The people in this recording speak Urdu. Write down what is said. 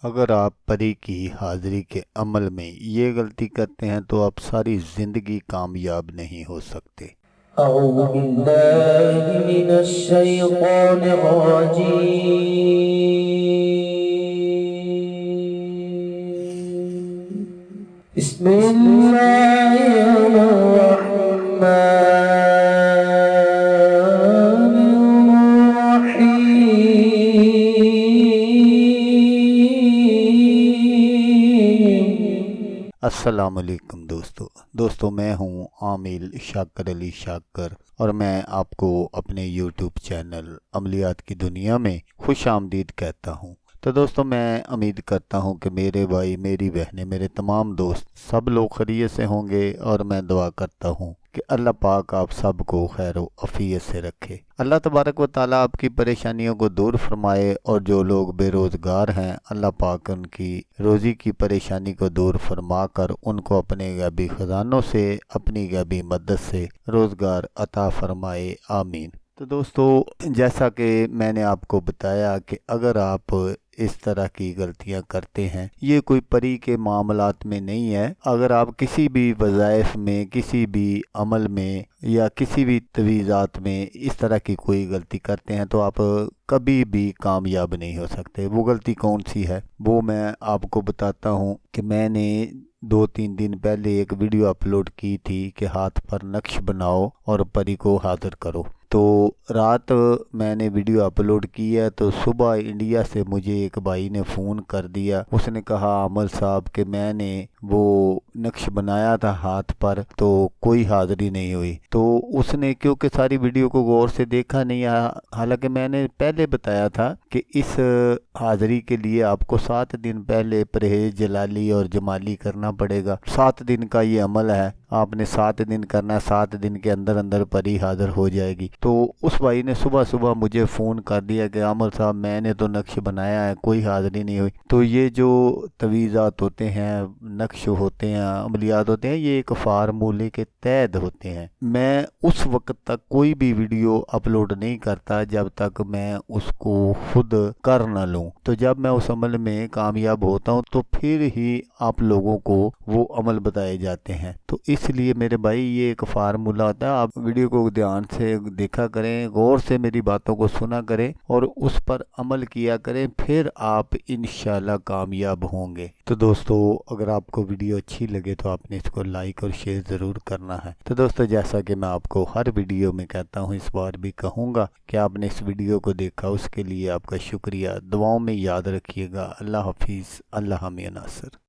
اگر آپ پری کی حاضری کے عمل میں یہ غلطی کرتے ہیں تو آپ ساری زندگی کامیاب نہیں ہو سکتے۔ اعوذ باللہ من الشیطان الرجیم، بسم اللہ الرحمن السلام علیکم دوستو میں ہوں عامل شاکر علی شاکر اور میں آپ کو اپنے یوٹیوب چینل عملیات کی دنیا میں خوش آمدید کہتا ہوں۔ تو دوستو میں امید کرتا ہوں کہ میرے بھائی، میری بہنیں، میرے تمام دوست سب لوگ خیریت سے ہوں گے، اور میں دعا کرتا ہوں کہ اللہ پاک آپ سب کو خیر و عافیت سے رکھے۔ اللہ تبارک و تعالیٰ آپ کی پریشانیوں کو دور فرمائے، اور جو لوگ بے روزگار ہیں اللہ پاک ان کی روزی کی پریشانی کو دور فرما کر ان کو اپنے غیبی خزانوں سے، اپنی غیبی مدد سے روزگار عطا فرمائے، آمین۔ تو دوستو، جیسا کہ میں نے آپ کو بتایا کہ اگر آپ اس طرح کی غلطیاں کرتے ہیں، یہ کوئی پری کے معاملات میں نہیں ہے۔ اگر آپ کسی بھی وظائف میں، کسی بھی عمل میں یا کسی بھی تویزات میں اس طرح کی کوئی غلطی کرتے ہیں تو آپ کبھی بھی کامیاب نہیں ہو سکتے۔ وہ غلطی کون سی ہے وہ میں آپ کو بتاتا ہوں کہ میں نے 2-3 دن پہلے ایک ویڈیو اپلوڈ کی تھی کہ ہاتھ پر نقش بناؤ اور پری کو حاضر کرو۔ تو رات میں نے ویڈیو اپلوڈ کی ہے، تو صبح انڈیا سے مجھے ایک بھائی نے فون کر دیا۔ اس نے کہا عامل صاحب کہ میں نے وہ نقش بنایا تھا ہاتھ پر تو کوئی حاضری نہیں ہوئی۔ تو اس نے کیونکہ ساری ویڈیو کو غور سے دیکھا نہیں، حالانکہ میں نے پہلے بتایا تھا کہ اس حاضری کے لیے آپ کو 7 دن پہلے پرہیز جلالی اور جمالی کرنا پڑے گا۔ 7 دن کا یہ عمل ہے، آپ نے 7 دن کرنا، 7 دن کے اندر اندر پری حاضر ہو جائے گی۔ تو اس بھائی نے صبح مجھے فون کر دیا کہ عامل صاحب میں نے تو نقش بنایا ہے، کوئی حاضری نہیں ہوئی۔ تو یہ جو تویزات ہوتے ہیں، نقش ہوتے ہیں، عملیات ہوتے ہیں، یہ ایک فارمولے کے تحت ہوتے ہیں۔ میں اس وقت تک کوئی بھی ویڈیو اپلوڈ نہیں کرتا جب تک میں اس کو خود کر نہ لوں۔ تو جب میں اس عمل میں کامیاب ہوتا ہوں تو پھر ہی آپ لوگوں کو وہ عمل بتائے جاتے ہیں۔ تو اس لیے میرے بھائی یہ ایک فارمولہ ہوتا ہے، آپ ویڈیو کو دھیان سے دیکھا کریں، غور سے میری باتوں کو سنا کریں اور اس پر عمل کیا کریں، پھر آپ انشاءاللہ کامیاب ہوں گے۔ تو دوستو، اگر آپ کو ویڈیو اچھی لگے تو آپ نے اس کو لائک اور شیئر ضرور کرنا ہے۔ تو دوستو، جیسا کہ میں آپ کو ہر ویڈیو میں کہتا ہوں، اس بار بھی کہوں گا کہ آپ نے اس ویڈیو کو دیکھا، اس کے لیے آپ کا شکریہ۔ دعاؤں میں یاد رکھیے گا۔ اللہ حافظ، اللہ حامی ناصر۔